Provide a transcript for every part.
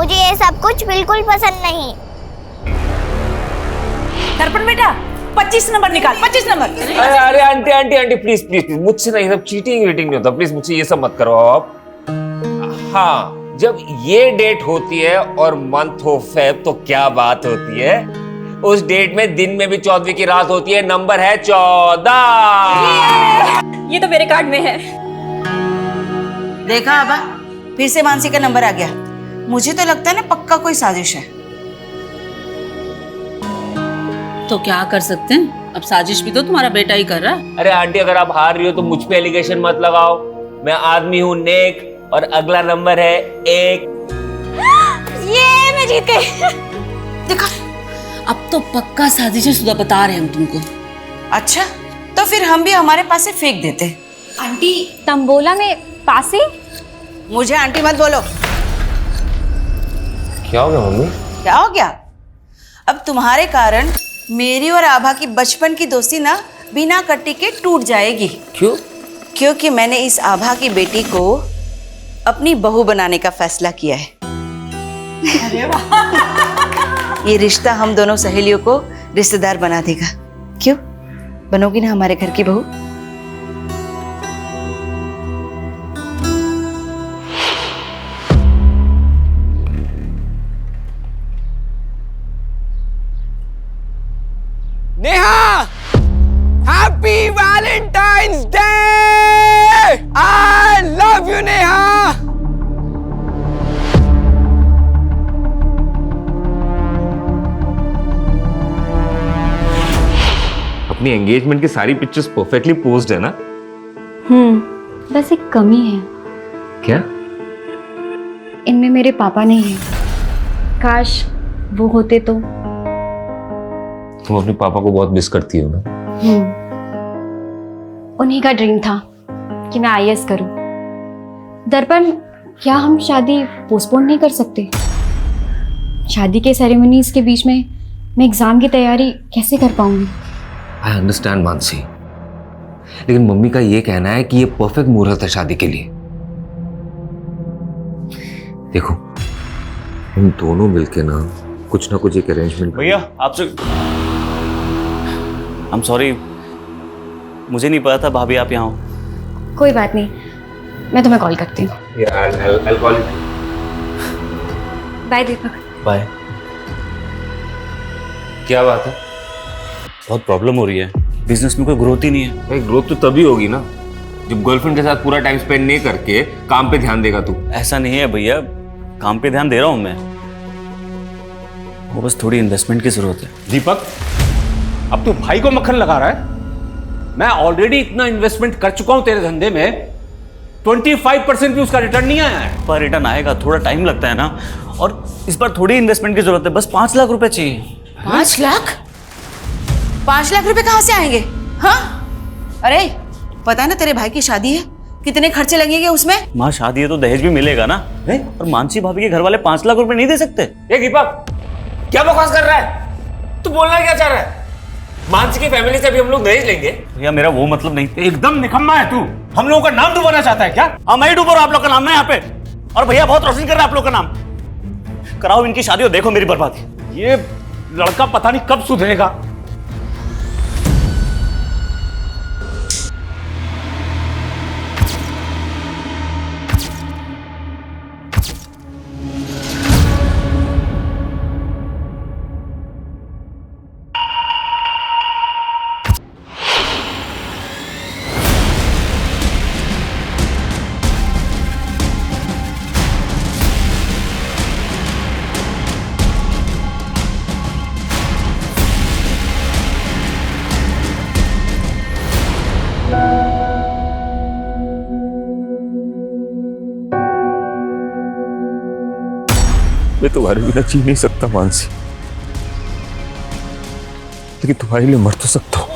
मुझे ये सब कुछ बिल्कुल पसंद नहीं। दर्पण बेटा 25 नंबर निकाल, 25 नंबर। अरे अरे aunty aunty aunty please please please, मुझसे नहीं, सब चीटिंग वीटिंग नहीं होता, प्लीज मुझसे ये सब मत करो आप। हाँ, जब ये डेट होती है और मंथ हो फेब तो क्या बात होती है। उस डेट में दिन में भी 14वीं की रात होती है, नंबर है 14। ये तो मेरे कार्ड में है। देखा आबा, फिर से मानसी का नंबर आ गया। मुझे तो लगता है ना पक्का कोई साजिश है। तो क्या कर सकते हैं, अब साजिश भी तो तुम्हारा बेटा ही कर रहा है। अरे आंटी अगर आप हार रही हो तो मुझ पे एलिगेशन मत लगाओ। मैं आदमी हूँ नेक और अगला नंबर है 1। ये मैं जीत गई। देखा, अब तो पक्का साजिश शुदा बता रहे हैं हम तुमको। अच्छा तो फिर हम भी हमारे पास से फेंक देते। आंटी तंबोला में पासे। मुझे आंटी मत बोलो। क्या हो गया मम्मी? क्या हो गया? अब तुम्हारे कारण मेरी और आभा की बचपन की दोस्ती ना बिना कट्टी के टूट जाएगी। क्यों? क्योंकि मैंने इस आभा की बेटी को अपनी बहू बनाने का फैसला किया है। अरे वाह। ये रिश्ता हम दोनों सहेलियों को रिश्तेदार बना देगा। क्यों, बनोगी ना हमारे घर की बहू? Neha, happy Valentine's day! I love you Neha. अपनी एंगेजमेंट की सारी पिक्चर्स परफेक्टली पोज्ड है ना? बस एक कमी है, क्या? इनमें मेरे पापा नहीं है। काश वो होते तो। तुम अपने पापा को बहुत मिस करती हो ना? उन्हीं का ड्रीम था कि मैं आईएएस करूं। दर्पण, क्या हम शादी पोस्टपोन नहीं कर सकते? शादी के सेरेमनीज के बीच में मैं एग्जाम की तैयारी कैसे कर पाऊंगी? आई अंडरस्टैंड मानसी, लेकिन मम्मी का ये कहना है कि ये परफेक्ट मुहूर्त है शादी के लिए। देखो, हम दोनों मिलके ना कुछ एक अरेंजमेंट। भैया आपसे I'm sorry, मुझे नहीं पता था भाभी आप यहाँ हो। कोई बात नहीं, मैं तुम्हें कॉल करती हूँ। बाय दीपक। बाय। क्या बात है? बहुत प्रॉब्लम हो रही है, बिजनेस में कोई ग्रोथ ही नहीं है। भाई ग्रोथ तो तभी होगी ना जब गर्लफ्रेंड के साथ पूरा टाइम स्पेंड नहीं करके काम पे ध्यान देगा तू। ऐसा नहीं है भैया, काम पे ध्यान दे रहा हूँ मैं, वो बस थोड़ी इन्वेस्टमेंट की जरूरत है। दीपक, अब तू भाई को मक्खन लगा रहा है। मैं ऑलरेडी इतना इन्वेस्टमेंट कर चुका हूं तेरे धंधे में, 25% भी उसका रिटर्न नहीं आया है। पर रिटर्न आएगा, थोड़ा टाइम लगता है ना, और इस बार थोड़ी इन्वेस्टमेंट की जरूरत है, बस 5 लाख रुपए चाहिए। 5 लाख? 5 लाख रुपए कहाँ से आएंगे? हाँ, अरे पता है ना तेरे भाई की शादी है, कितने खर्चे लगेंगे उसमें? माँ शादी है तो दहेज भी मिलेगा ना। और मानसी भाभी के घर वाले 5 लाख रुपए नहीं दे सकते। ये दीपक क्या बकवास कर रहा है? तू बोलना क्या चाह रहा है? मानसी की फैमिली से भी हम लोग दहेज लेंगे? भैया मेरा वो मतलब नहीं। एकदम निकम्मा है तू। हम लोगों का नाम डुबाना चाहता है क्या? हाँ मैं ही डूब रहा हूं आप लोग का नाम ना यहाँ पे, और भैया बहुत रोशन कर रहा है आप लोग का नाम। कराओ इनकी शादी और देखो मेरी बर्बादी। ये लड़का पता नहीं कब सुधरेगा। मैं तुम्हारे बिना जी नहीं सकता मानसी, लेकिन तुम्हारे लिए मर तो सकता हूं।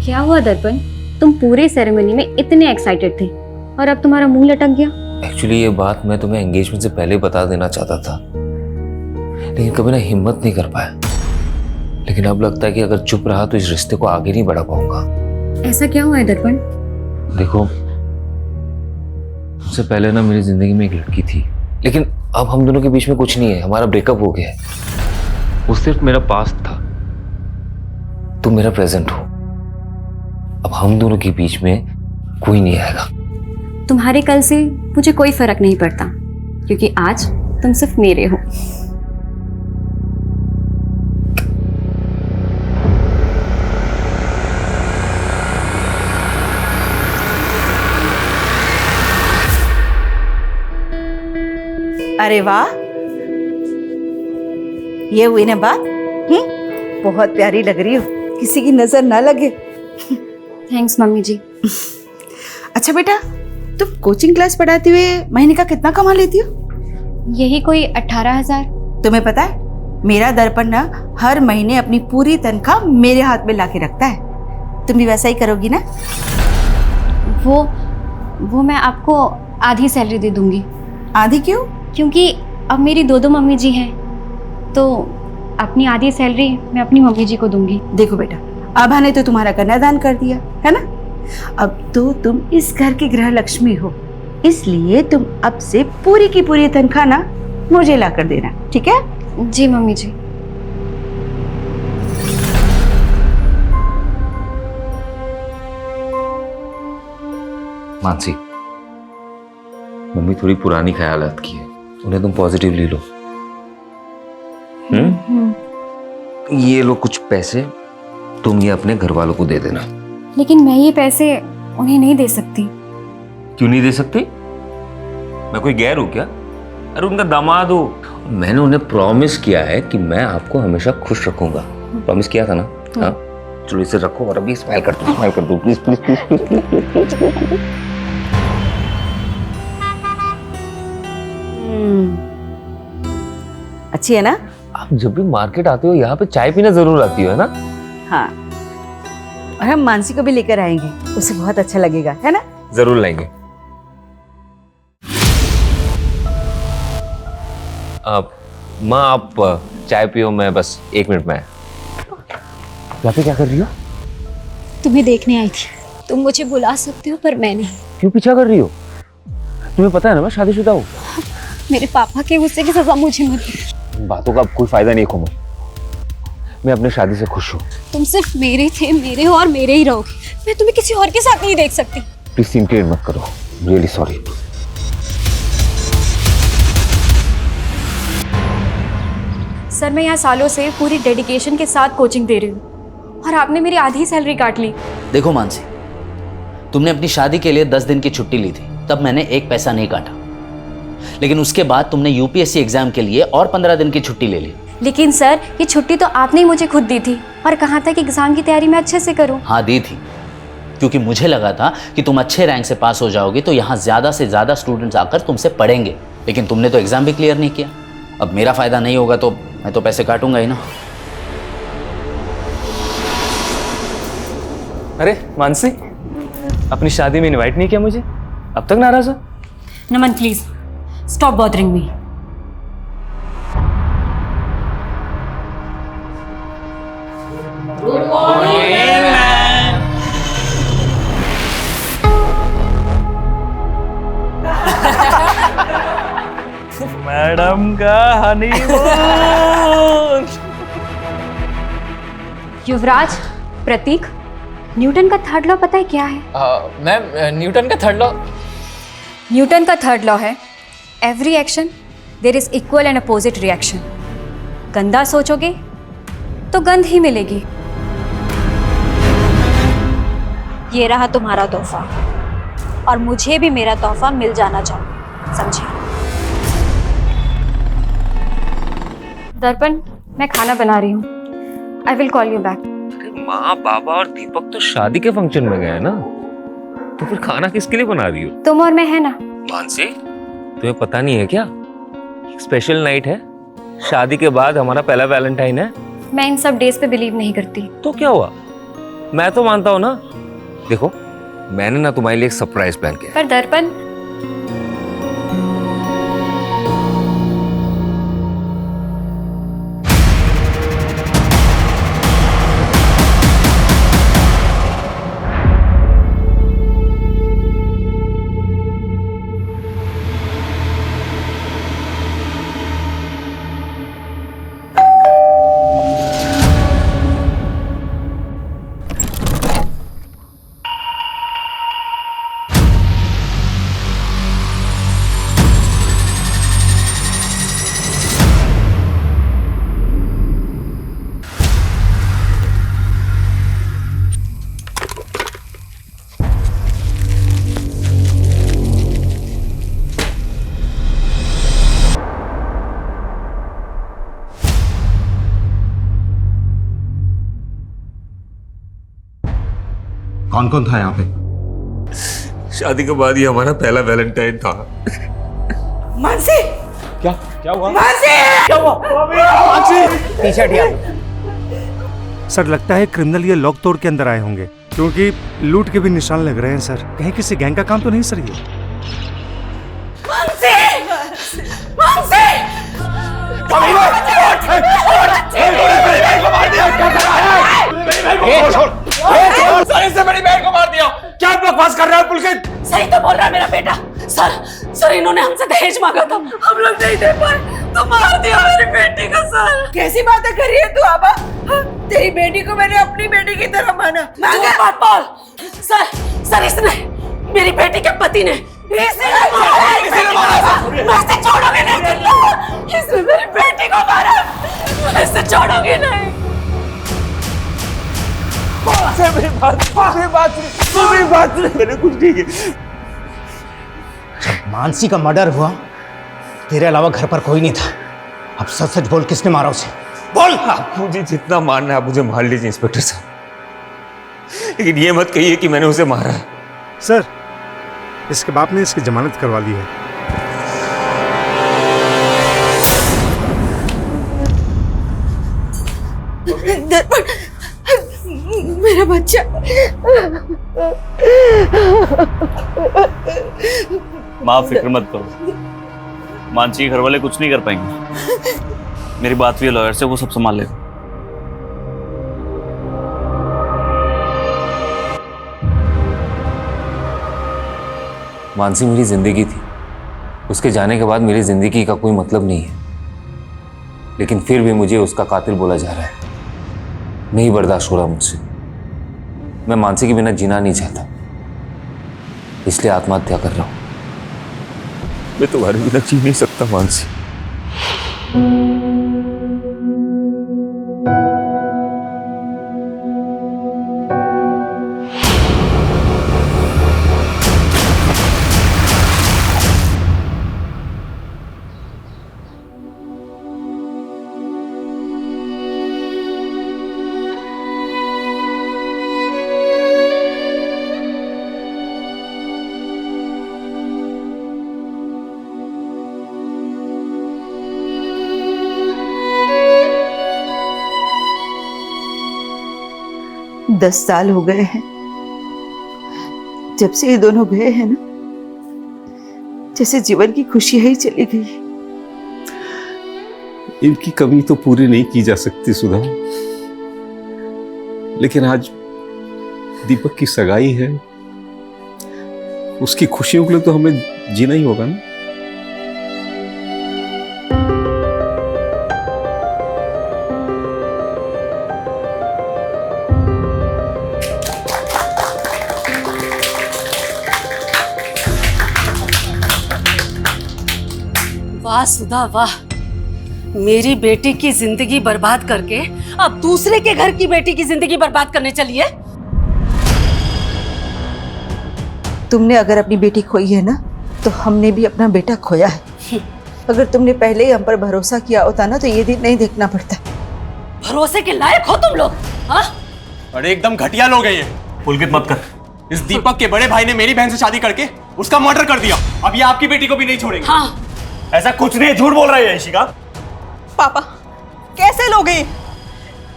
क्या हुआ दर्पण, तुम पूरे सेरेमनी में इतने एक्साइटेड थे और अब तुम्हारा मुंह लटक गया? एक्चुअली ये बात मैं तुम्हें एंगेजमेंट से पहले बता देना चाहता था, लेकिन कभी ना हिम्मत नहीं कर पाया। लेकिन अब लगता है कि अगर चुप रहा तो इस रिश्ते को आगे नहीं बढ़ा पाऊंगा। ऐसा क्या हुआ है दर्पण? देखो, उससे पहले ना मेरी जिंदगी में एक लड़की थी, लेकिन अब हम दोनों के बीच में कुछ नहीं है, हमारा ब्रेकअप हो गया है। वो सिर्फ मेरा पास्ट था, तुम मेरा प्रेजेंट हो। अब हम दोनों के बीच में कोई नहीं आएगा। तुम्हारे कल से मुझे कोई फर्क नहीं पड़ता, क्योंकि आज तुम सिर्फ मेरे हो। अरे वाह, ये हुई ना बात। बहुत प्यारी लग रही हो, किसी की नजर ना लगे। थैंक्स मम्मी जी। अच्छा बेटा, तुम कोचिंग क्लास पढ़ाते हुए महीने का कितना कमा लेती हो? यही कोई 18,000। तुम्हें पता है, मेरा दर्पण ना हर महीने अपनी पूरी तनख्वाह मेरे हाथ में लाके रखता है। तुम भी वैसा ही करोगी ना? वो मैं आपको आधी सैलरी दे दूंगी। आधी क्यों? क्योंकि अब मेरी दो मम्मी जी हैं, तो अपनी आधी सैलरी मैं अपनी मम्मी जी को दूंगी। देखो बेटा, आभा ने तो तुम्हारा कन्यादान कर दिया है ना, अब तो तुम इस घर की गृह लक्ष्मी हो, इसलिए तुम अब से पूरी की पूरी तनख्वाह ना मुझे ला कर देना, ठीक है? जी मम्मी जी। मानसी, मम्मी थोड़ी पुरानी ख्यालात की है, उन्हें तुम पॉजिटिवली लो। ये लो कुछ पैसे, तुम ये अपने घर वालों को दे देना। लेकिन मैं ये पैसे उन्हें नहीं दे सकती। क्यों नहीं दे सकती? मैं कोई गैर हूं क्या? अरे उनका दामाद हो। मैंने उन्हें प्रॉमिस किया है कि मैं आपको हमेशा खुश रखूंगा। प्रॉमिस किया था ना? हाँ, चलो इसे रखो और अभी स्माइल कर दो please please please please please please. अच्छी है ना? आप जब भी मार्केट आते हो यहाँ पे चाय पीना जरूर आती हो, है ना? हाँ, और हम मानसी को भी लेकर आएंगे, उसे बहुत अच्छा लगेगा, है ना? जरूर लाएंगे। माँ आप चाय पियो, मैं बस 1 मिनट में आया। यहाँ पे क्या कर रही हो? तुम्हें देखने आई थी। तुम मुझे बुला सकते हो पर मैं नहीं। क्यों पीछा कर रही हो? तुम्हें पता है ना मैं शादीशुदा हूँ। मेरे पापा के गुस्से की सजा मुझे मत दो। बातों का अब कोई फायदा नहीं कोमल, मैं अपनी शादी से खुश हूँ। तुम सिर्फ मेरे थे, मेरे हो और मेरे ही रहोगे। मैं तुम्हें किसी और के साथ नहीं देख सकती। प्लीज सीन क्रिएट मत करो, रियली सॉरी। सर मैं यहाँ सालों से पूरी डेडिकेशन के साथ कोचिंग दे रही हूँ और आपने मेरी आधी सैलरी काट ली। देखो मानसी, तुमने अपनी शादी के लिए 10 दिन की छुट्टी ली थी, तब मैंने 1 पैसा नहीं काटा, लेकिन उसके बाद तुमने यूपीएससी एग्जाम के लिए और 15 दिन की छुट्टी ले ली। लेकिन सर ये छुट्टी तो आपने ही मुझे खुद दी थी और कहा था कि एग्जाम की तैयारी मैं अच्छे से करूँ। हाँ दी थी, क्योंकि मुझे लगा था कि तुम अच्छे रैंक से पास हो जाओगी तो यहाँ ज़्यादा से ज़्यादा स्टूडेंट्स आकर तुमसे पढ़ेंगे, लेकिन तुमने तो एग्जाम भी क्लियर नहीं किया। अब मेरा फ़ायदा नहीं होगा तो मैं तो पैसे काटूंगा ही ना। अरे मानसी, अपनी शादी में इनवाइट नहीं किया मुझे, अब तक नाराज हो? Naman please stop bothering me. Madam का हनीमून। युवराज, प्रतीक, न्यूटन का थर्ड लॉ पता है क्या है? मैम, न्यूटन का थर्ड लॉ? न्यूटन का थर्ड लॉ है every action there is equal and opposite reaction. गंदा सोचोगे तो गंध ही मिलेगी। ये रहा तुम्हारा तोहफा और मुझे भी मेरा तोहफा मिल जाना चाहिए, समझे? दर्पण, मैं खाना बना रही हूँ, I will call you back. माँ, बाबा और दीपक तो शादी के फंक्शन में गए ना, तो फिर खाना किसके लिए बना रही हो? तुम और मैं है ना। मानसी, तुम्हें पता नहीं है क्या, स्पेशल नाइट है, शादी के बाद हमारा पहला वैलेंटाइन है। मैं इन सब डेज पे बिलीव नहीं करती। तो क्या हुआ, मैं तो मानता हूँ ना। देखो, मैंने ना तुम्हारे लिए एक सरप्राइज प्लान किया। पर दर्पण, कौन कौन था यहाँ पे? शादी के बाद ये हमारा पहला वैलेंटाइन था। मानसी, क्या हुआ? मानसी, क्या हुआ? पीछे हटिया। सर लगता है क्रिमिनल ये लॉक तोड़ के अंदर आए होंगे, क्योंकि लूट के भी निशान लग रहे हैं सर। कहीं किसी गैंग का काम तो नहीं सर ये? मानसी, मानसी, इससे बड़ी बहन को मार दिया। क्या बकवास कर रहा है पुलकित? सही तो बोल रहा है मेरा बेटा। सर इन्होंने हमसे दहेज मांगा था, हम लोग नहीं दे पाए तो मार दिया मेरी बेटी को। सर कैसी बातें कर रही है तू आबा? तेरी बेटी को मैंने अपनी बेटी की तरह माना। बात बोल। सर इसने, मेरी बेटी के पति ने इसने छोड़ोगे नहीं। इसने मेरी बेटी को मारा, मैं इसे छोड़ोगे नहीं। मैंने कुछ नहीं किया। जब मानसी का मर्डर हुआ तेरे अलावा घर पर कोई नहीं था। अब सच सच बोल, किसने मारा उसे? बोल। आप मुझे जितना मारना है आप मुझे मार लीजिए इंस्पेक्टर साहब, लेकिन ये मत कहिए कि मैंने उसे मारा है। सर इसके बाप ने इसकी जमानत करवा ली है। मेरा बच्चा। माँ फिक्र मत करो, मानसी के घर वाले कुछ नहीं कर पाएंगे। मेरी बात हुई है लॉयर से, वो सब संभाल लेगा। मानसी मेरी जिंदगी थी, उसके जाने के बाद मेरी जिंदगी का कोई मतलब नहीं है, लेकिन फिर भी मुझे उसका कातिल बोला जा रहा है। नहीं बर्दाश्त हो रहा मुझसे। मैं मानसी के बिना जीना नहीं चाहता, इसलिए आत्महत्या कर रहा हूं। मैं तुम्हारे बिना जी नहीं सकता मानसी। दस साल हो गए हैं जब से ये दोनों गए हैं ना, जैसे जीवन की खुशियां ही चली गई। इनकी कमी तो पूरी नहीं की जा सकती सुधा, लेकिन आज दीपक की सगाई है, उसकी खुशियों के लिए तो हमें जीना ही होगा ना। वाह सुधा वाह, मेरी बेटी की जिंदगी बर्बाद करके अब दूसरे के घर की बेटी की जिंदगी बर्बाद करने चली है। तुमने अगर अपनी बेटी खोई है ना, तो हमने भी अपना बेटा खोया है। अगर तुमने पहले ही हम पर भरोसा किया होता ना, तो ये दिन नहीं देखना पड़ता। भरोसे के लायक हो तुम लोग, हाँ? अरे एकदम घटिया लोग हैं ये। पुलकित मत कर। इस दीपक के बड़े भाई ने मेरी बहन से शादी करके उसका मर्डर कर दिया। अब ये आपकी बेटी को भी नहीं छोड़ेंगे। हाँ। ऐसा कुछ नहीं, झूठ बोल रहा है यशिका। पापा कैसे लोग हैं?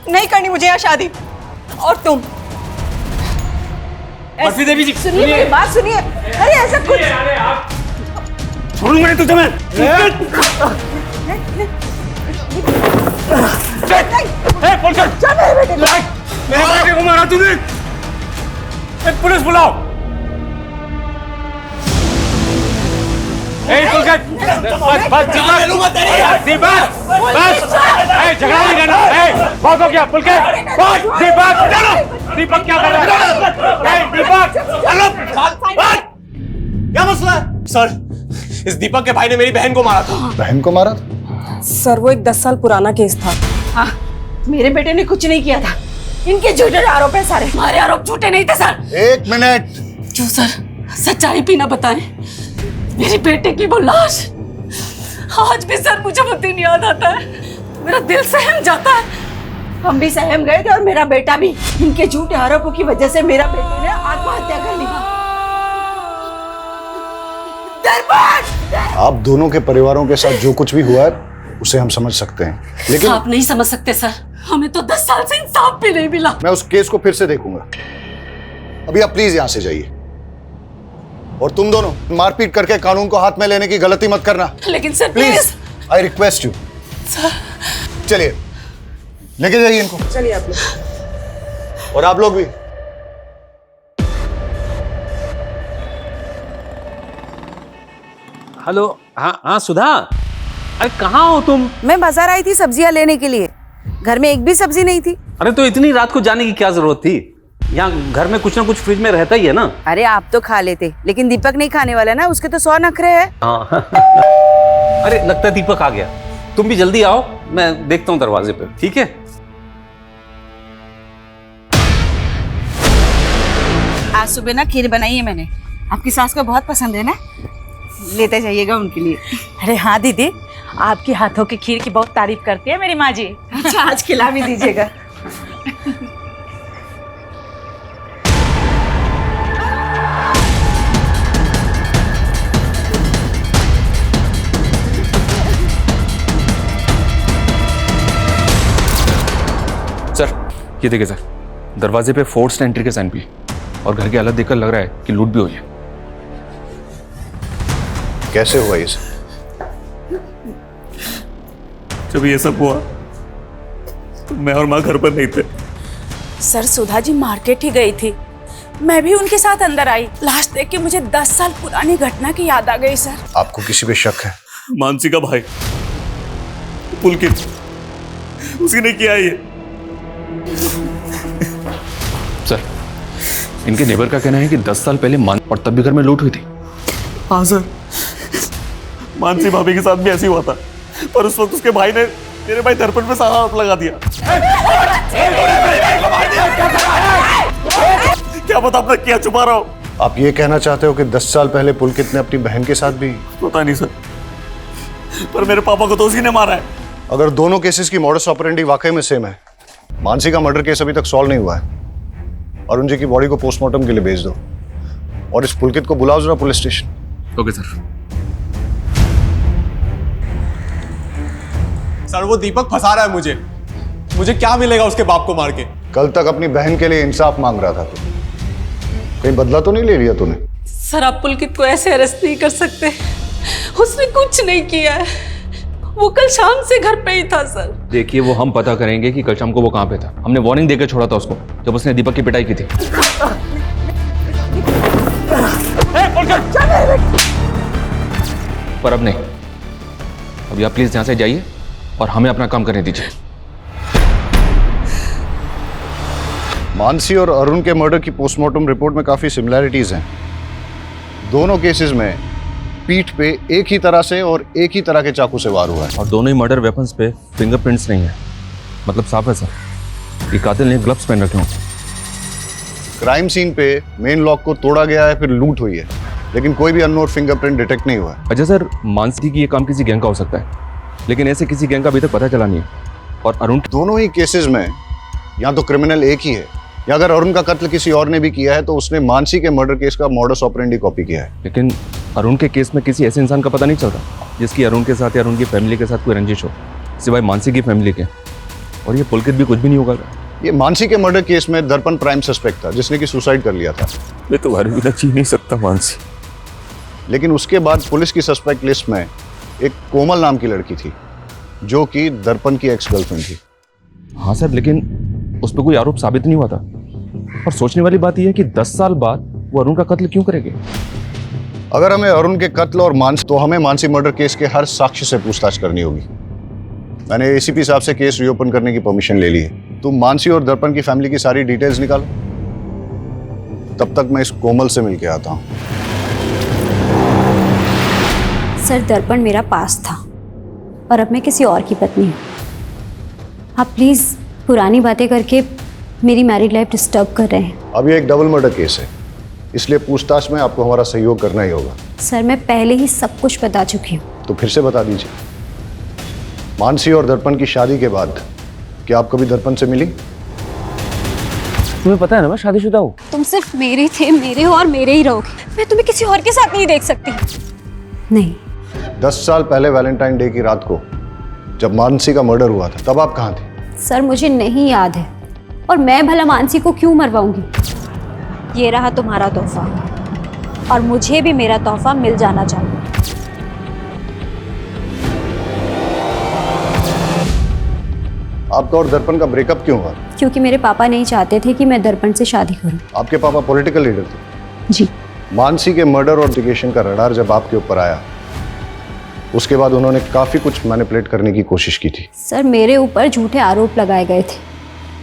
नहीं करनी मुझे यहाँ शादी। और तुम बर्फी देवी जी सुनिए, मेरी बात सुनिए। अरे ऐसा कुछ छोड़ूंगा नहीं तुझे मैं। मेरे बेटे को मारा तूने। पुलिस बुलाओ। पुलकित बस दीपक बस झगड़ा नहीं करना। बहुत हो गया पुलकित। दीपक क्या कर रहा है? दीपक क्या मसला है? सर इस दीपक के भाई ने मेरी बहन को मारा था। बहन को मारा था? सर वो एक 10 साल पुराना केस था। हाँ, मेरे बेटे ने कुछ नहीं किया था। इनके झूठे आरोप है सारे। हमारे आरोप झूठे नहीं थे सर। एक मिनट। क्यों सर, सच्चाई भी ना बताएं? मेरी बेटे की वो लाश, आज भी सर मुझे वो दिन याद आता है। मेरा दिल सहम जाता है। हम भी सहम गए थे और मेरा बेटा भी। इनके झूठे आरोपों की वजह से मेरा बेटे ने आत्महत्या कर ली। आप दोनों के परिवारों के साथ जो कुछ भी हुआ है उसे हम समझ सकते हैं, लेकिन आप नहीं समझ सकते सर, हमें तो 10 साल से इंसाफ भी नहीं मिला। मैं उस केस को फिर से देखूंगा। अभी आप प्लीज यहां से जाइए, और तुम दोनों मारपीट करके कानून को हाथ में लेने की गलती मत करना। लेकिन sir please, I request you. चलिए लेके जाइए इनको। चलिए आप लोग। और आप लोग भी। हेलो। हाँ सुधा, अरे कहाँ हो तुम? मैं बाजार आई थी सब्जियां लेने के लिए, घर में एक भी सब्जी नहीं थी। अरे तो इतनी रात को जाने की क्या जरूरत थी? यहाँ घर में कुछ ना कुछ फ्रिज में रहता ही है ना। अरे आप तो खा लेते, लेकिन दीपक नहीं खाने वाला ना, उसके तो 100 नखरे हैं। हाँ अरे लगता है दीपक आ गया। तुम भी जल्दी आओ, मैं देखता हूँ दरवाजे पे, ठीक है? आज सुबह ना खीर बनाई है मैंने, आपकी सास को बहुत पसंद है ना, लेते जाइएगा उनके लिए। अरे हाँ दीदी, आपके हाथों की खीर की बहुत तारीफ करती है मेरी माँ जी। अच्छा, आज खिला भी दीजिएगा। सर ये देखिए सर, दरवाजे पे फोर्स्ड एंट्री के साइन भी, और घर की हालत देखकर लग रहा है कि लूट भी हुई है। कैसे हुआ ये सब? जब ये सब हुआ तो मैं और माँ घर पर नहीं थे। सर सुधा जी मार्केट ही गई थी, मैं भी उनके साथ अंदर आई। लास्ट देख के मुझे 10 साल पुरानी घटना की याद आ गई सर। आपको किसी पे शक है? मानसी का भाई पुलकित, उसी ने किया ये। सर इनके नेबर का कहना है कि 10 साल पहले और तब भी घर में लूट हुई थी। हाँ सर, मानसी भाभी के साथ भी ऐसे हुआ था, पर उस वक्त उसके भाई ने मेरे भाई दर्पण पे सारा आरोप लगा दिया। क्या पता आपने क्या छुपा रहा हो? आप ये कहना चाहते हो कि 10 साल पहले पुलकित ने अपनी बहन के साथ भी? पता नहीं सर, पर मेरे पापा को तो उसी ने मारा है। अगर दोनों केसेस की मॉडस ऑपरेंडी वाकई में सेम है, मानसी का मर्डर केस अभी तक सॉल्व नहीं हुआ है। अरुण जी की बॉडी को पोस्टमार्टम के लिए भेज दो, और इस पुलकित को बुलाओ जरा police station. Okay sir. Sir वो दीपक फंसा रहा है मुझे क्या मिलेगा उसके बाप को मार के? कल तक अपनी बहन के लिए इंसाफ मांग रहा था तू, कहीं बदला तो नहीं ले लिया तूने? सर आप पुलकित को ऐसे अरेस्ट नहीं कर सकते, उसने कुछ नहीं किया है, वो कल शाम से घर पे ही था सर। देखिए वो हम पता करेंगे कि कल शाम को वो कहाँ पे था। हमने वार्निंग देकर छोड़ा था उसको जब उसने दीपक की पिटाई की थी। पर अब नहीं, अभी आप प्लीज यहाँ से जाइए और हमें अपना काम करने दीजिए। मानसी और अरुण के मर्डर की पोस्टमार्टम रिपोर्ट में काफी सिमिलैरिटीज हैं। दोनों केसेस में पीठ पे एक ही तरह से और एक ही तरह के चाकू से वार हुआ है, और दोनों ही मर्डर वेपन्स पे फिंगरप्रिंट्स नहीं है। मतलब साफ है सर, ये कातिल ने ग्लव्स पहन रखे हों। क्राइम सीन पे मेन लॉक को तोड़ा गया है, फिर लूट हुई है, लेकिन कोई भी अननोन फिंगरप्रिंट डिटेक्ट नहीं हुआ है। अच्छा सर, मानसी की ये काम किसी गैंग का हो सकता है, लेकिन ऐसे किसी गैंग का अभी तक पता चला नहीं है। और अरुण, दोनों ही केसेस में या तो क्रिमिनल एक ही है, या अगर अरुण का कत्ल किसी और ने भी किया है तो उसने मानसी के मर्डर केस का मॉडस ऑपरेंडी कॉपी किया है। लेकिन अरुण के केस में किसी ऐसे इंसान का पता नहीं चलता जिसकी अरुण के साथ या अरुण की फैमिली के साथ कोई रंजिश हो, सिवाय मानसी की फैमिली के। और ये पुलकित भी कुछ भी नहीं होगा। ये मानसी के मर्डर केस में दर्पण प्राइम सस्पेक्ट था, जिसने कि सुसाइड कर लिया था। मैं तुम्हारे बिना जी नहीं सकता मानसी। लेकिन उसके बाद पुलिस की सस्पेक्ट लिस्ट में एक कोमल नाम की लड़की थी, जो कि दर्पण की एक्स गर्लफ्रेंड थी। हाँ सर, लेकिन उस पर कोई आरोप साबित नहीं हुआ था। और सोचने वाली बात यह है कि 10 साल बाद वो अरुण का कत्ल क्यों करेंगे? अगर हमें अरुण के कत्ल और मानसी, तो हमें मानसी मर्डर केस के हर साक्ष्य से पूछताछ करनी होगी। मैंने एसीपी साहब से केस रीओपन करने की परमिशन ले ली है। तुम मानसी और दर्पण की फैमिली की सारी डिटेल्स निकालो, तब तक मैं इस कोमल से मिलके आता हूँ। सर दर्पण मेरा पास था और अब मैं किसी और की पत्नी हूँ। आप प्लीज़ पुरानी बातें करके मेरी मैरिड लाइफ डिस्टर्ब कर रहे हैं। अब ये एक डबल मर्डर केस है, इसलिए पूछताछ में आपको हमारा सहयोग करना ही होगा। सर मैं पहले ही सब कुछ बता चुकी हूँ। तो फिर से बता दीजिए, मानसी और दर्पण की शादी के बाद क्या आप कभी दर्पण से मिली? तुम्हें पता है ना मैं शादीशुदा हूँ। तुम सिर्फ मेरे थे, मेरे हो और मेरे ही रहोगे। मैं तुम्हें किसी और के साथ नहीं देख सकती। नहीं। 10 साल पहले वैलेंटाइन डे की रात को जब मानसी का मर्डर हुआ था, तब आप कहाँ थे? सर मुझे नहीं याद है, और मैं भला मानसी को क्यों मरवाऊंगी। ये रहा तुम्हारा तोहफा, और मुझे भी मेरा तोहफा मिल जाना चाहिए। आपका और दर्पण का ब्रेकअप क्यों हुआ? क्योंकि मेरे पापा नहीं चाहते थे कि मैं दर्पण से शादी करूं। आपके पापा पॉलिटिकल लीडर थे? जी। मानसी के मर्डर और एजुकेशन का रडार जब आपके ऊपर आया, उसके बाद उन्होंने काफी कुछ मैनिपुलेट करने की कोशिश की थी। सर मेरे ऊपर झूठे आरोप लगाए गए थे,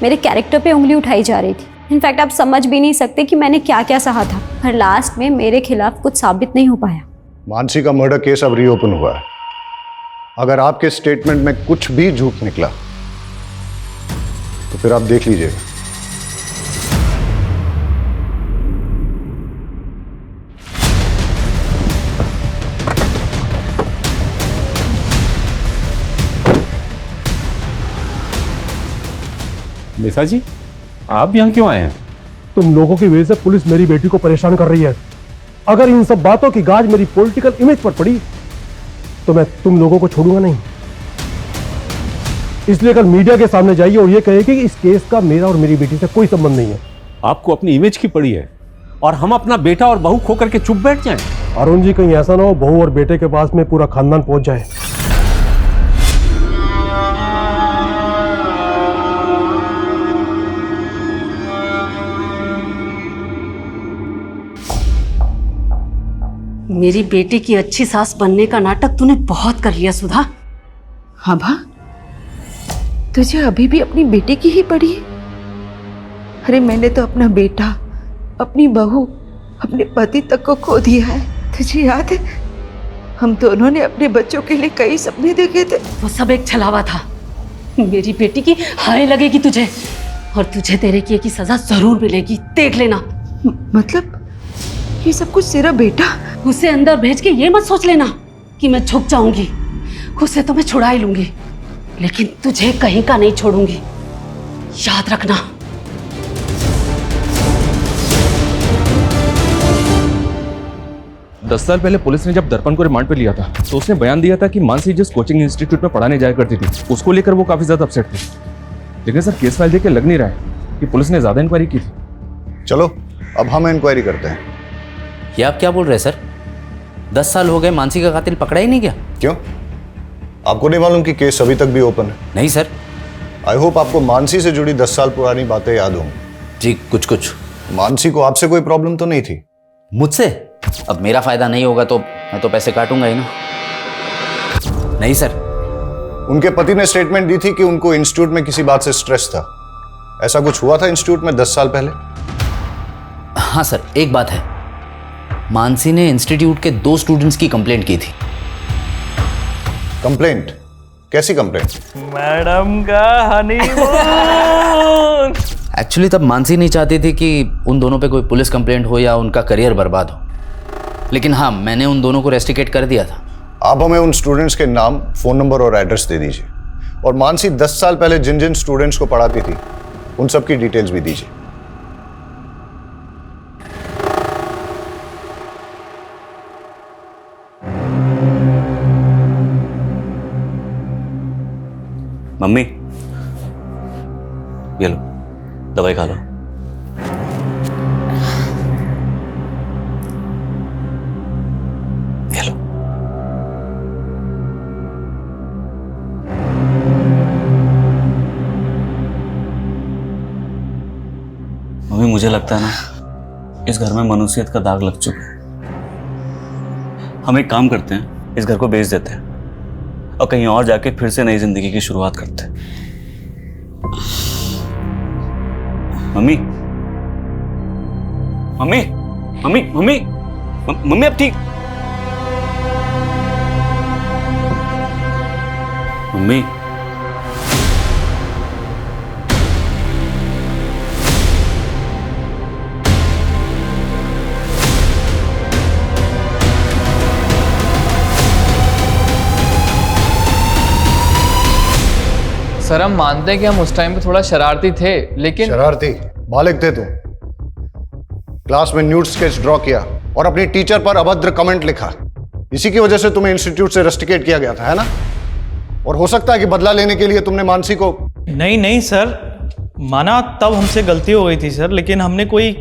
मेरे कैरेक्टर पे उंगली उठाई जा रही थी। इनफैक्ट आप समझ भी नहीं सकते कि मैंने क्या क्या सहा था, पर लास्ट में मेरे खिलाफ कुछ साबित नहीं हो पाया। मानसी का मर्डर केस अब रीओपन हुआ है। अगर आपके स्टेटमेंट में कुछ भी झूठ निकला तो फिर आप देख लीजिएगा। निशा जी, आप यहाँ क्यों आए हैं? तुम लोगों की वजह से पुलिस मेरी बेटी को परेशान कर रही है। अगर इन सब बातों की गाज मेरी पॉलिटिकल इमेज पर पड़ी तो मैं तुम लोगों को छोड़ूंगा नहीं। इसलिए कल मीडिया के सामने जाइए और ये कहिए कि इस केस का मेरा और मेरी बेटी से कोई संबंध नहीं है। आपको अपनी इमेज की पड़ी है और हम अपना बेटा और बहू खो करके चुप बैठ जाएं। अरुण जी, कहीं ऐसा ना हो बहू और बेटे के पास में पूरा खानदान पहुंच जाए। मेरी बेटी की अच्छी सास बनने का नाटक तूने बहुत कर लिया सुधा। हाँ भा, तुझे अभी भी अपनी बेटी की ही पड़ी है? अरे मैंने तो अपना बेटा, अपनी बहू, अपने पति तक को खो दिया है। तुझे याद है हम दोनों ने अपने बच्चों के लिए कई सपने देखे थे। वो सब एक छलावा था। मेरी बेटी की हाय लगेगी तुझे, और तुझे तेरे किए की सजा जरूर मिलेगी, देख लेना। मतलब ये सब कुछ तेरा बेटा? उसे अंदर भेज के ये मत सोच लेना कि मैं झुक जाऊंगी। उसे तो मैं छुड़ा ही लूंगी, लेकिन तुझे कहीं का नहीं छोड़ूंगी, याद रखना। दस साल पहले पुलिस ने जब दर्पण को रिमांड पे लिया था तो उसने बयान दिया था कि मानसी जिस कोचिंग इंस्टीट्यूट में पढ़ाने जाया करती थी उसको लेकर वो काफी ज्यादा अपसेट थी। लेकिन सर केस फाइल देख के लग नहीं रहा है कि पुलिस ने ज्यादा इंक्वायरी की थी। चलो अब हम इंक्वायरी करते हैं। ये आप क्या बोल रहे हैं सर? 10 साल हो गए, मानसी का कातिल पकड़ा ही नहीं गया? क्यों, आपको नहीं मालूम कि केस अभी तक भी ओपन है? नहीं सर। आई होप आपको मानसी से जुड़ी 10 साल पुरानी बातें याद होंगी। जी कुछ कुछ। मानसी को आपसे कोई प्रॉब्लम तो नहीं थी? मुझसे? अब मेरा फायदा नहीं होगा तो मैं तो पैसे काटूंगा ही ना। नहीं सर। उनके पति ने स्टेटमेंट दी थी कि उनको इंस्टीट्यूट में किसी बात से स्ट्रेस था। ऐसा कुछ हुआ था इंस्टीट्यूट में 10 साल पहले? हाँ सर, एक बात है, मानसी ने इंस्टीट्यूट के 2 स्टूडेंट्स की कंप्लेंट की थी। कंप्लेंट? कैसी कंप्लेंट? मैडम का हनीमून। एक्चुअली तब मानसी नहीं चाहती थी कि उन दोनों पे कोई पुलिस कंप्लेंट हो या उनका करियर बर्बाद हो, लेकिन हाँ मैंने उन दोनों को रेस्टिकेट कर दिया था। आप हमें उन स्टूडेंट्स के नाम, फोन नंबर और एड्रेस दे दीजिए, और मानसी 10 साल पहले जिन जिन स्टूडेंट्स को पढ़ाती थी उन सब की डिटेल्स भी दीजिए। मम्मी ये लो दवाई खा लो। ये लो। मम्मी मुझे लगता है ना इस घर में मनुष्यत का दाग लग चुका है। हम एक काम करते हैं, इस घर को बेच देते हैं और कहीं और जाके फिर से नई जिंदगी की शुरुआत करते हैं। Mummy mummy mummy mummy mummy अब ठीक? मम्मी सर हम मानते हैं कि हम उस टाइम पे थोड़ा शरारती थे, लेकिन शरारती बालिग थे तुम। क्लास में न्यूड स्केच ड्रॉ किया और अपनी टीचर पर अभद्र कमेंट लिखा। इसी की वजह से तुम्हें इंस्टीट्यूट से रस्टिकेट किया गया था, है ना? और हो सकता है कि बदला लेने के लिए तुमने मानसी को। नहीं सर, माना तब हमसे गलती हो गई थी सर, लेकिन हमने कोई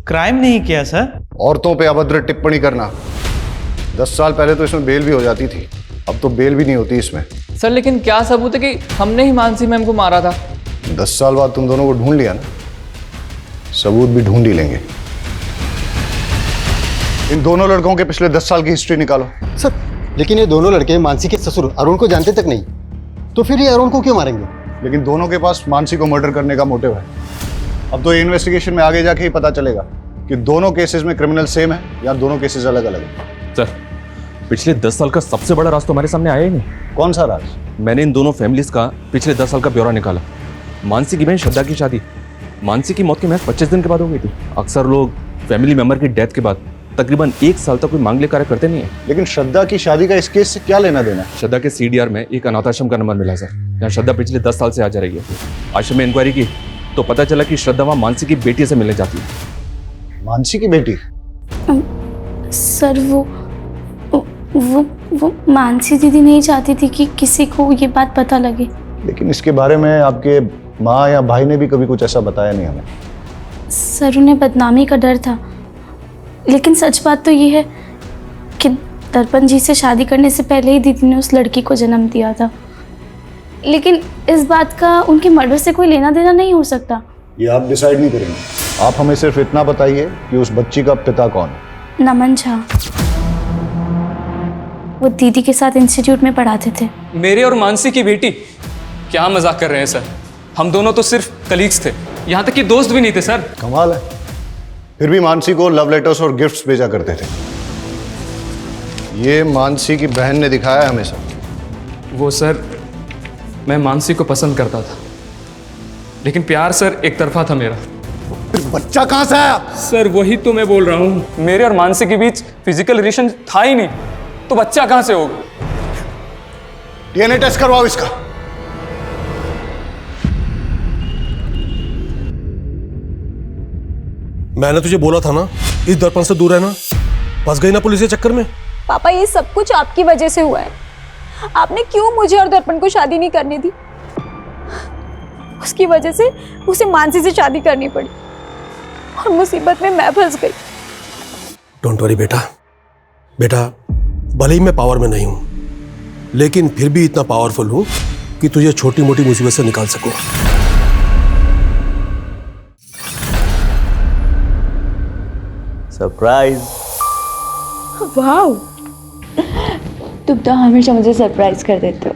क्राइम नहीं किया सर। औरतों पे अभद्र टिप्पणी करना, 10 साल पहले तो इसमें बेल भी हो जाती थी, अब तो बेल भी नहीं होती इसमें। सर लेकिन क्या सबूत है कि हमने ही मानसी मैम को मारा था? 10 साल बाद तुम दोनों को ढूंढ लिया ना, सबूत भी ढूंढ ही लेंगे। इन दोनों लड़कों के पिछले 10 साल की हिस्ट्री निकालो। सर लेकिन ये दोनों लड़के मानसी के ससुर अरुण को जानते तक नहीं, तो फिर ये अरुण को क्यों मारेंगे? लेकिन दोनों के पास मानसी को मर्डर करने का मोटिव है। अब तो इन्वेस्टिगेशन में आगे जाके ही पता चलेगा कि दोनों केसेस में क्रिमिनल सेम है या दोनों केसेस अलग अलग है। सर पिछले 10 साल का सबसे बड़ा राज तो हमारे सामने आया ही नहीं। कौन सा राज? मैंने इन दोनों फैमिलीज का पिछले 10 साल का ब्यौरा निकाला। मानसी की बहन श्रद्धा की शादी मानसी की मौत के महज 25 दिन के बाद हो गई थी। अक्सर लोग फैमिली मेंबर की डेथ के बाद तकरीबन 1 साल तक कोई मांगलिक कार्य करते नहीं है। लेकिन श्रद्धा की शादी का इस केस से क्या लेना देना? श्रद्धा के CDR में एक अनाथाश्रम का नंबर मिला सर, यहाँ श्रद्धा पिछले 10 साल से आ जा रही है। आश्रम में इंक्वायरी की तो पता चला कि श्रद्धा वहाँ मानसी की बेटी से मिलने जाती है। मानसी की बेटी? सर वो मानसी दीदी नहीं चाहती थी कि किसी को ये बात पता लगे। लेकिन इसके बारे में आपके माँ या भाई ने भी कभी कुछ ऐसा बताया नहीं हमें। सर उन्हें बदनामी का डर था, लेकिन सच बात तो ये है कि दर्पण जी से शादी करने से पहले ही दीदी ने उस लड़की को जन्म दिया था। लेकिन इस बात का उनके मर्डर से कोई लेना देना नहीं हो सकता। ये आप डिसाइड नहीं करेंगे, आप हमें सिर्फ इतना बताइए कि उस बच्ची का पिता कौन है। नमन झा, वो दीदी के साथ इंस्टीट्यूट में पढ़ाते थे। मेरे और मानसी की बेटी? क्या मजाक कर रहे हैं सर, हम दोनों तो सिर्फ कलीग्स थे, यहाँ तक कि दोस्त भी नहीं थे सर। कमाल है, फिर भी मानसी को लव लेटर्स और गिफ्ट्स भेजा करते थे। ये मानसी की बहन ने दिखाया है हमेशा। वो सर मैं मानसी को पसंद करता था, लेकिन प्यार सर एक तरफा था मेरा। फिर बच्चा कहाँ से आया? सर वही तो मैं बोल रहा हूँ, मेरे और मानसी के बीच फिजिकल रिलेशन था ही नहीं, तो बच्चा कहाँ से होगा? DNA टेस्ट करवाओ इसका। मैंने तुझे बोला था ना इस दर्पण से दूर रहना, फंस गई ना पुलिस के चक्कर में। पापा ये सब कुछ आपकी वजह से हुआ है। आपने क्यों मुझे और दर्पण को शादी नहीं करने दी? उसकी वजह से उसे मानसी से शादी करनी पड़ी और मुसीबत में मैं फंस गई। डोंट वरी बेटा, बेटा भले ही मैं पावर में नहीं हूं, लेकिन फिर भी इतना पावरफुल हूं कि तुझे छोटी मोटी मुसीबत से निकाल सकूं। सरप्राइज। वाओ, तुम तो हमेशा मुझे सरप्राइज कर देते हो।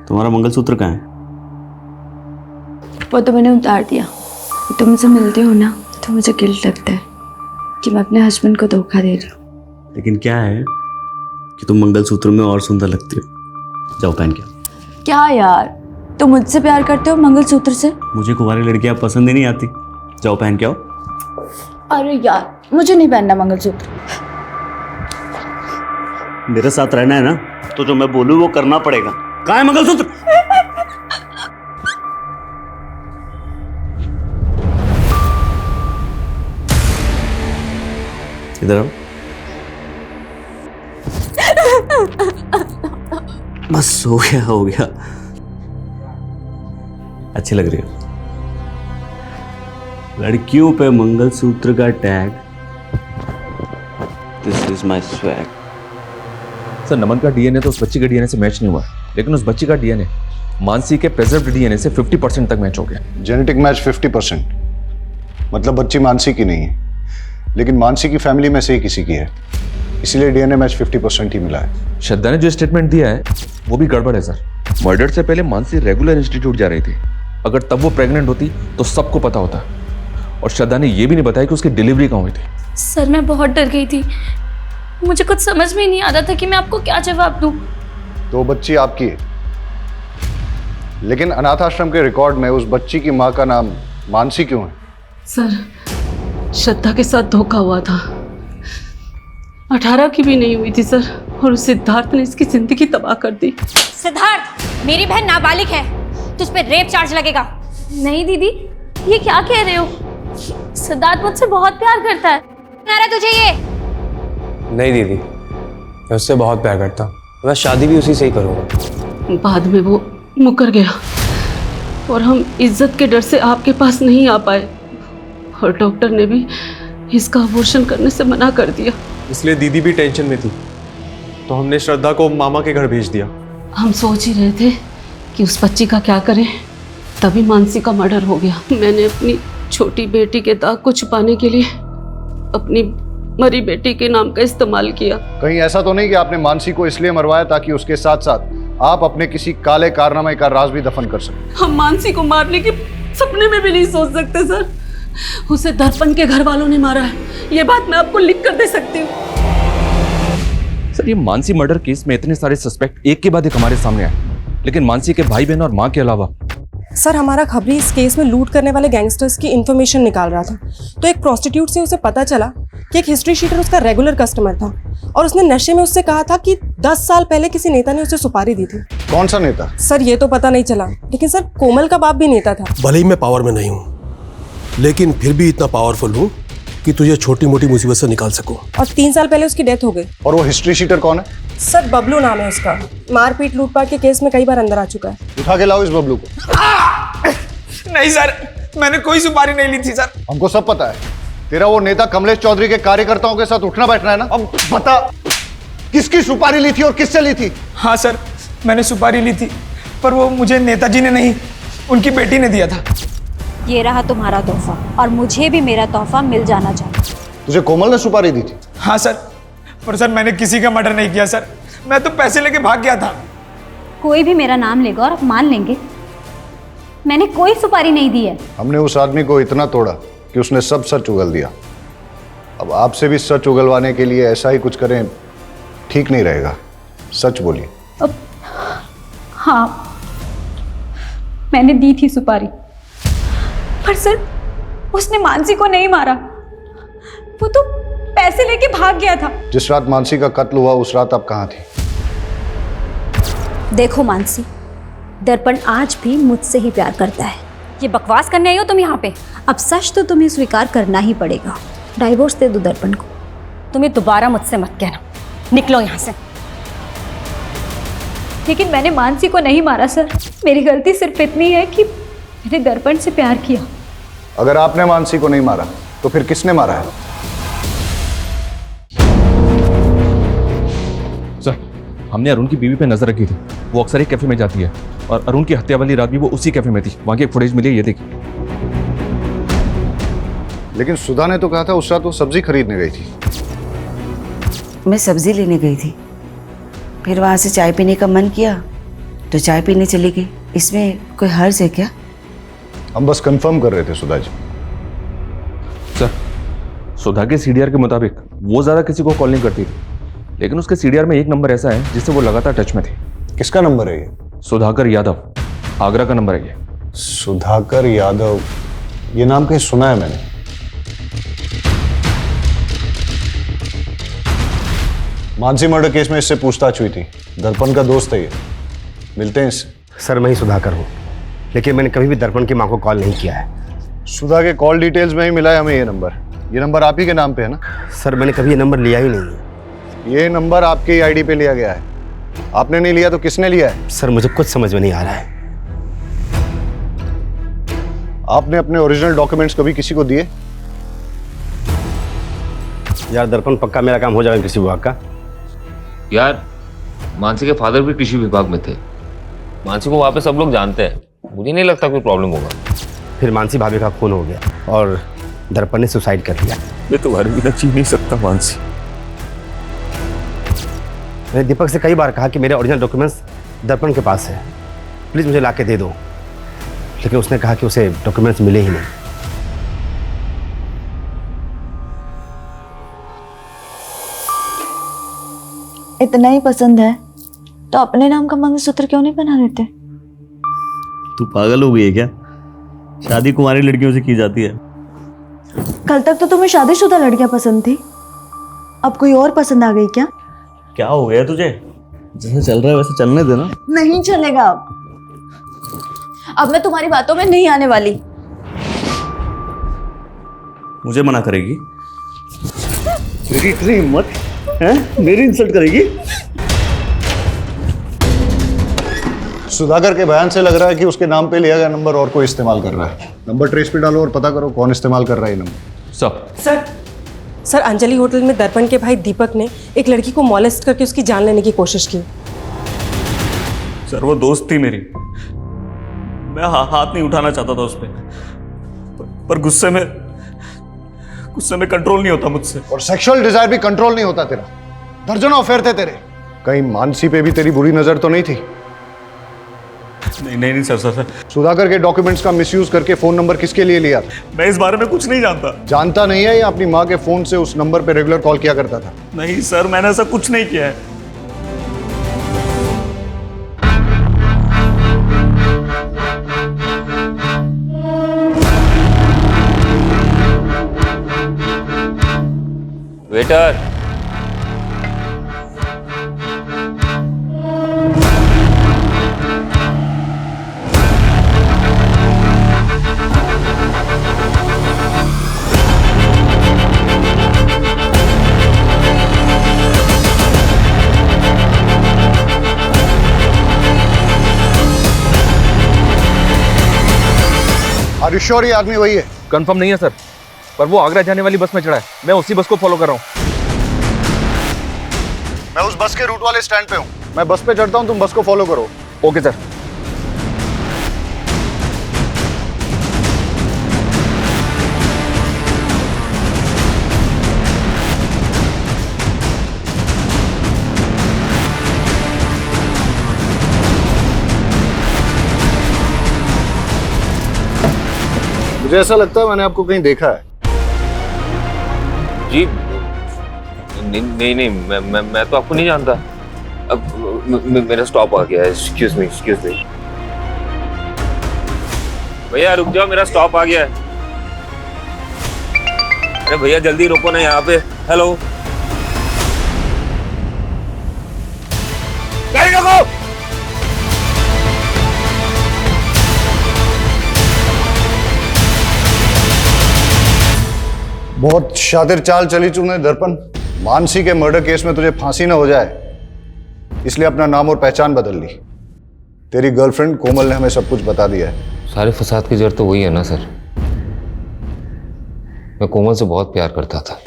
तुम्हारा मंगलसूत्र कहाँ है? वो तो मैंने उतार दिया। तुम मुझसे मिलते हो ना तो मुझे गिल्ट लगता है कि मैं अपने हस्बैंड को धोखा दे रही हूँ। लेकिन क्या है कि तुम मंगलसूत्र में और सुंदर लगती हो। जाओ पहन के। क्या यार, तुम मुझसे प्यार करते हो मंगलसूत्र से? मुझे कुंवारी लड़कियां पसंद ही नहीं आती। जाओ पहन के आओ। अरे यार, मुझे नहीं पहनना मंगलसूत्र। मेरे साथ रहना है ना तो जो मैं बोलूं वो करना पड़ेगा। कहाँ है मंगलसूत्र? इधर आओ। बस हो गया। अच्छी लग रही हो। लड़कियों पे मंगलसूत्र का tag. This is my swag. Sir Naman का DNA तो उस बच्ची के DNA से मैच नहीं हुआ, लेकिन उस बच्ची का DNA मानसी के प्रेजर्व्ड DNA से 50% तक मैच हो गया। जेनेटिक मैच 50%, मतलब बच्ची मानसी की नहीं है, लेकिन मानसी की फैमिली में से ही किसी की है, इसीलिए DNA मैच 50% ही मिला है। श्रद्धा ने जो स्टेटमेंट दिया है वो भी गड़बड़ है सर। मर्डर से पहले मानसी रेगुलर इंस्टीट्यूट जा रही थी। अगर तब वो प्रेग्नेंट होती तो सबको पता होता, और श्रद्धा ने ये भी नहीं बताया कि उसकी डिलीवरी कहाँ हुई थी। सर मैं बहुत डर गई थी, मुझे कुछ समझ में नहीं आ रहा था कि मैं आपको क्या जवाब दूं। तो बच्ची आपकी है, लेकिन अनाथ आश्रम के रिकॉर्ड में उस बच्ची की माँ का नाम मानसी क्यों है? सर श्रद्धा के साथ धोखा हुआ था। 18 की भी नहीं हुई थी सर, और उस सिद्धार्थ ने इसकी जिंदगी तबाह कर दी। सिद्धार्थ, मेरी बहन नाबालिग है, तुझ पे रेप चार्ज लगेगा। नहीं दीदी, ये क्या कह रहे हो? सिद्धार्थ मुझसे बहुत प्यार करता है। ना रहा तुझे ये? नहीं दीदी, मैं उससे बहुत प्यार करता हूँ, मैं शादी भी उसी से ही करूँगा। बाद में वो मुकर गया और हम इज्जत के डर से आपके पास नहीं आ पाए और डॉक्टर ने भी इसका अबॉर्शन करने से मना कर दिया। इसलिए दीदी भी टेंशन में थी, तो हमने श्रद्धा को मामा के घर भेज दिया। हम सोच ही रहे थे कि उस बच्ची का क्या करें, तभी मानसी का मर्डर हो गया। मैंने अपनी छोटी बेटी के दाग को छुपाने के लिए अपनी मरी बेटी के नाम का इस्तेमाल किया। कहीं ऐसा तो नहीं कि आपने मानसी को इसलिए मरवाया ताकि उसके साथ साथ आप अपने किसी काले कारनामे का राज भी दफन कर सकें? हम मानसी को मारने के सपने में भी नहीं सोच सकते सर। उसे दर्पण के घर वालों ने मारा है, ये बात मैं आपको लिख कर दे सकती हूँ। सर, ये मानसी मर्डर केस में इतने सारे सस्पेक्ट एक के बाद एक हमारे सामने आए, लेकिन मानसी के भाई बहन और माँ के अलावा। सर, हमारा खबरी इस केस में लूट करने वाले गैंगस्टर्स की इन्फॉर्मेशन निकाल रहा था, तो एक प्रोस्टिट्यूट से उसे पता चला कि एक हिस्ट्री शीटर उसका रेगुलर कस्टमर था और उसने नशे में उससे कहा था कि 10 साल पहले किसी नेता ने उसे सुपारी दी थी। कौन सा नेता? सर, ये तो पता नहीं चला, लेकिन सर कोमल का बाप भी नेता था। भले ही मैं पावर में नहीं हूँ, लेकिन फिर भी इतना पावरफुल हूँ कि तुझे छोटी मोटी मुसीबत से निकाल सकूं। और 3 साल पहले उसकी डेथ हो गई। और वो हिस्ट्री शीटर कौन है? सर, बबलू नाम है उसका। मारपीट लूटपाट के केस में कई बार अंदर आ चुका है। उठा के लाओ इस बबलू को। नहीं सर, मैंने कोई सुपारी नहीं ली थी सर। हमको सब पता है, तेरा वो नेता कमलेश चौधरी के कार्यकर्ताओं के साथ उठना बैठना है ना। अब बता, किसकी सुपारी ली थी और किससे ली थी? हाँ सर, मैंने सुपारी ली थी, पर वो मुझे नेताजी ने नहीं, उनकी बेटी ने दिया था। ये रहा तुम्हारा तोहफा और मुझे भी मेरा तोहफा मिल जाना चाहिए। तुझे कोमल ने सुपारी दी थी? हाँ सर, पर सर मैंने किसी का मर्डर नहीं किया सर, मैं तो पैसे लेके भाग गया था। कोई भी मेरा नाम लेगा और आप मान लेंगे मैंने कोई सुपारी नहीं दी है। हमने उस आदमी को इतना तोड़ा कि उसने सब सच उगल दिया। अब आपसे भी सच उगलवाने के लिए ऐसा ही कुछ करें ठीक नहीं रहेगा। सच बोलिए। हाँ, मैंने दी थी सुपारी, पर सर उसने मानसी को नहीं मारा, वो तो पैसे लेके भाग गया था। जिस रात मानसी का कत्ल हुआ उस रात आप कहाँ थी? देखो मानसी, दर्पण आज भी मुझसे ही प्यार करता है। ये बकवास करने आई हो तुम यहाँ पे? अब सच तो तुम्हें स्वीकार करना ही पड़ेगा। डाइवोर्स दे दो दर्पण को। तुम्हें दोबारा मुझसे मत कहना, निकलो यहाँ से। लेकिन मैंने मानसी को नहीं मारा सर। मेरी गलती सिर्फ इतनी है कि मैंने दर्पण से प्यार किया। अगर आपने मानसी को नहीं मारा तो फिर किसने मारा है? सर, हमने अरुण की बीवी पे नजर रखी थी। वो अक्सर एक कैफे में जाती है और अरुण की हत्या वाली रात भी वो उसी कैफे में थी। वहां की एक फुटेज मिली है, ये देखिए। लेकिन सुधा ने तो कहा था उस रात वो सब्जी खरीदने गई थी। मैं सब्जी लेने गई थी, फिर वहां से चाय पीने का मन किया तो चाय पीने चली गई। इसमें कोई हर्ज है क्या? हम बस कंफर्म कर रहे थे सुधा जी। सर, सुधा के सीडीआर के मुताबिक वो ज्यादा किसी को कॉल नहीं करती थी, लेकिन उसके सीडीआर में एक नंबर ऐसा है जिससे वो लगातार टच में थी। किसका नंबर है ये? सुधाकर यादव, आगरा का नंबर है ये। सुधाकर यादव, ये नाम कहीं सुना है मैंने। मानसी मर्डर केस में इससे पूछताछ हुई थी। दर्पण का दोस्त है ये, मिलते हैं इससे। सर, मैं ही सुधाकर हूँ, लेकिन मैंने कभी भी दर्पण की माँ को कॉल नहीं किया है। सुधा के कॉल डिटेल्स में ही मिला है हमें ये नंबर। ये नंबर आप ही के नाम पे है ना? सर, मैंने कभी ये नंबर लिया ही नहीं है। ये नंबर आपके आईडी पे लिया गया है। आपने नहीं लिया तो किसने लिया है? सर, मुझे कुछ समझ में नहीं आ रहा है। आपने अपने ओरिजिनल डॉक्यूमेंट्स कभी किसी को दिए? यार दर्पण, पक्का मेरा काम हो जाएगा कृषि विभाग का। यार, मानसी के फादर भी कृषि विभाग में थे। मानसी को वहां पे सब लोग जानते हैं, मुझे नहीं लगता कोई प्रॉब्लम होगा। फिर मानसी भाभी का खून हो गया और दर्पण ने सुसाइड कर लिया। मैं तुम्हारे बिना जी नहीं सकता मानसी। मैंने दीपक से कई बार कहा कि मेरे ओरिजिनल डॉक्यूमेंट्स दर्पण के पास है, प्लीज़ मुझे ला के दे दो, लेकिन उसने कहा कि उसे डॉक्यूमेंट्स मिले ही नहीं। इतना ही पसंद है तो अपने नाम का मंगलसूत्र क्यों नहीं बना देते? तू पागल हो गई है क्या? शादी कुंवारी लड़कियों से की जाती है। कल तक तो तुम्हें शादीशुदा लड़कियां पसंद थी, अब कोई और पसंद आ गई क्या? क्या हो गया तुझे? जैसे चल रहा है वैसे चलने देना। नहीं चलेगा अब मैं तुम्हारी बातों में नहीं आने वाली। मुझे मना करेगी? मेरी इतनी हिम्मत है, मेरी इंसल्ट करेगी? सुधाकर के बयान से लग रहा है कि उसके नाम पे लिया गया नंबर और कोई इस्तेमाल कर रहा है। नंबर ट्रेस पे डालो और पता करो कौन इस्तेमाल कर रहा है ये नंबर। सर अंजलि होटल में दर्पण के भाई दीपक ने एक लड़की को मॉलेस्ट करके उसकी जान लेने की कोशिश की। सर वो दोस्त थी मेरी, मैं हाथ नहीं उठाना चाहता था उस पर गुस्से में कंट्रोल नहीं होता मुझसे। और सेक्सुअल डिजायर भी कंट्रोल नहीं होता तेरा। दर्जनों अफेयर थे तेरे। कहीं मानसी पे भी तेरी बुरी नजर तो नहीं थी? नहीं सर। सुधाकर के डॉक्यूमेंट्स का मिसयूज करके फोन नंबर किसके लिए लिया? मैं इस बारे में कुछ नहीं जानता। जानता नहीं है या अपनी माँ के फोन से उस नंबर पे रेगुलर कॉल किया करता था? नहीं सर, मैंने ऐसा कुछ नहीं किया है। वेटर, Are you sure ये आदमी वही है? कंफर्म नहीं है सर, पर वो आगरा जाने वाली बस में चढ़ा है। मैं उसी बस को फॉलो कर रहा हूँ। मैं उस बस के रूट वाले स्टैंड पे हूँ। मैं बस पे चढ़ता हूँ, तुम बस को फॉलो करो। Okay sir. मुझे ऐसा लगता है मैंने आपको कहीं देखा है। जी नहीं, मैं तो आपको नहीं जानता। अब मेरा स्टॉप आ गया है। Excuse me. भैया रुक जाओ, मेरा स्टॉप आ गया है। अरे भैया जल्दी रुको ना यहाँ पे। हेलो, गाड़ी रोको। बहुत शातिर चाल चली तूने दर्पण। मानसी के मर्डर केस में तुझे फांसी ना हो जाए इसलिए अपना नाम और पहचान बदल ली। तेरी गर्लफ्रेंड कोमल ने हमें सब कुछ बता दिया है। सारे फसाद की जड़ तो वही है ना सर। मैं कोमल से बहुत प्यार करता था,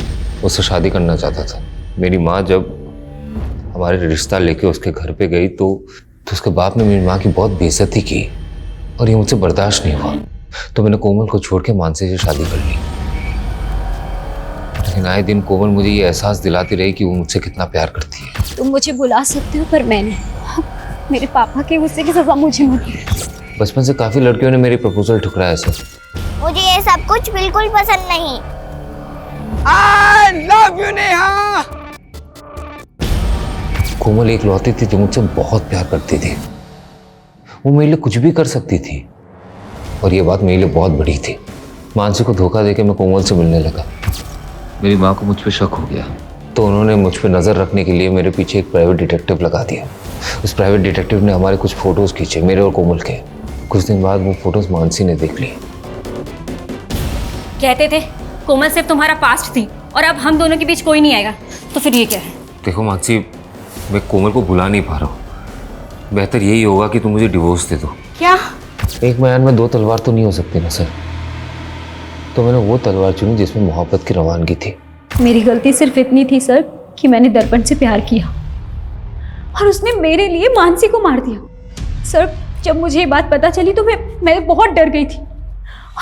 उससे शादी करना चाहता था। मेरी माँ जब हमारे रिश्ता लेके उसके घर पे गई तो उसके बाप ने मेरी माँ की बहुत बेइज्जती की और ये मुझसे बर्दाश्त नहीं हुआ। तो मैंने कोमल को छोड़ के मानसी से शादी कर ली। लेकिन आए दिन कोमल मुझे ये एहसास दिलाती रही कि वो मुझसे कितना प्यार करती है। तुम मुझे बुला सकते हो पर मैंने मेरे पापा के गुस्से की सजा मुझे मिली। बचपन से काफी लड़कियों ने मेरी प्रपोजल ठुकराया सर। मुझे ये सब कुछ बिल्कुल पसंद नहीं। I love you, Neha. कोमल एक लौती थी जो मुझसे बहुत प्यार करती थी। वो मेरे लिए कुछ भी कर सकती थी और ये बात मेरे लिए बहुत बड़ी थी। मानसी को धोखा देके मैं कोमल से मिलने लगा। मेरी माँ को मुझ पे शक हो गया तो उन्होंने मुझ पे नज़र रखने के लिए मेरे पीछे एक प्राइवेट डिटेक्टिव लगा दिया। उस प्राइवेट डिटेक्टिव ने हमारे कुछ फोटोज खींचे, मेरे और कोमल के। कुछ दिन बाद वो फोटोज मानसी ने देख ली। कहते थे कोमल सिर्फ तुम्हारा पास्ट थी और अब हम दोनों के बीच कोई नहीं आएगा, तो फिर ये क्या है? देखो मानसी, मैं कोमल को भुला नहीं पा रहा हूँ। बेहतर यही होगा कि तुम मुझे डिवोर्स दे दो। क्या? एक म्यान में दो तलवार तो नहीं हो सकती ना सर। तो मैंने वो तलवार चुनी जिसमें मोहब्बत की रवानगी थी। मेरी गलती सिर्फ इतनी थी सर कि मैंने दर्पण से प्यार किया और उसने मेरे लिए मानसी को मार दिया। सर जब मुझे ये बात पता चली तो मैं बहुत डर गई थी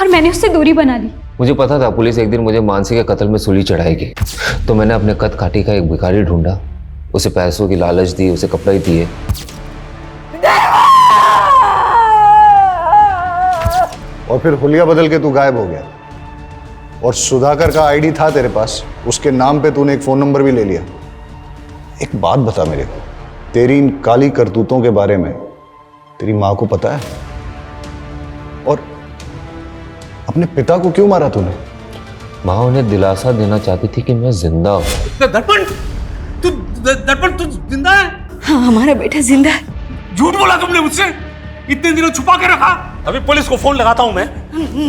और मैंने उससे दूरी बना ली। मुझे पता था पुलिस एक दिन मुझे मानसी के कत्ल में सूली चढ़ाएगी, तो मैंने अपने कद काठी का एक भिखारी ढूंढा, उसे पैसों की लालच दी, उसे कपड़े दिए। और फिर हुलिया बदल के तू गायब हो गया। और सुधाकर का आईडी था तेरे पास, उसके नाम पे तूने एक फोन नंबर भी ले लिया। एक बात बता मेरे को, तेरी इन काली करतूतों के बारे में तेरी माँ को पता है? और अपने पिता को क्यों मारा तूने? माँ उन्हें दिलासा देना चाहती थी कि मैं जिंदा हूँ। दर्पण तू जिंदा है? हाँ, हमारा बेटा जिंदा है। झूठ बोला तुमने मुझसे? इतने दिनों छुपा के रखा? अभी पुलिस को फोन लगाता हूं मैं।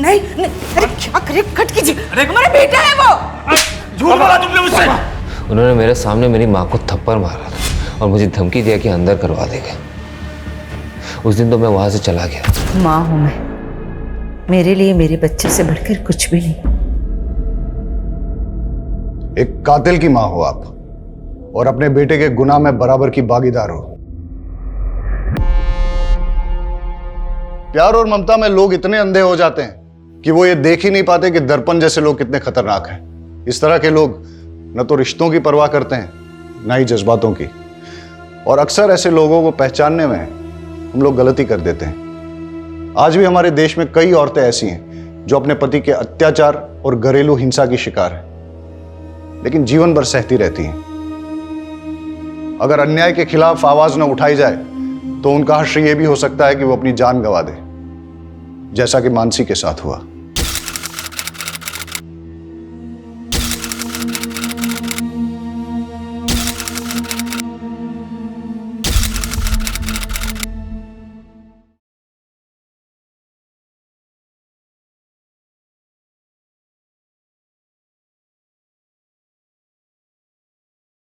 नहीं, अरे क्या करे, कट कीजिए, हमारा बेटा है वो। झूठ बोला तुमने मुझसे। उन्होंने मेरे सामने मेरी माँ को थप्पड़ मारा था और मुझे धमकी दिया कि अंदर करवा देंगे। उस दिन तो मैं वहां से चला गया। माँ हूं मैं, मेरे लिए मेरे बच्चे से बढ़कर कुछ भी नहीं। एक कातिल की माँ हो आप और अपने बेटे के गुनाह में बराबर की भागीदार हो। प्यार और ममता में लोग इतने अंधे हो जाते हैं कि वो ये देख ही नहीं पाते कि दर्पण जैसे लोग कितने खतरनाक हैं। इस तरह के लोग न तो रिश्तों की परवाह करते हैं, न ही जज्बातों की। और अक्सर ऐसे लोगों को पहचानने में हम लोग गलती कर देते हैं। आज भी हमारे देश में कई औरतें ऐसी हैं जो अपने पति के अत्याचार और घरेलू हिंसा की शिकार हैं, लेकिन जीवन भर सहती रहती हैं। अगर अन्याय के खिलाफ आवाज न उठाई जाए तो उनका हश्र यह भी हो सकता है कि वो अपनी जान गंवा दे, जैसा कि मानसी के साथ हुआ।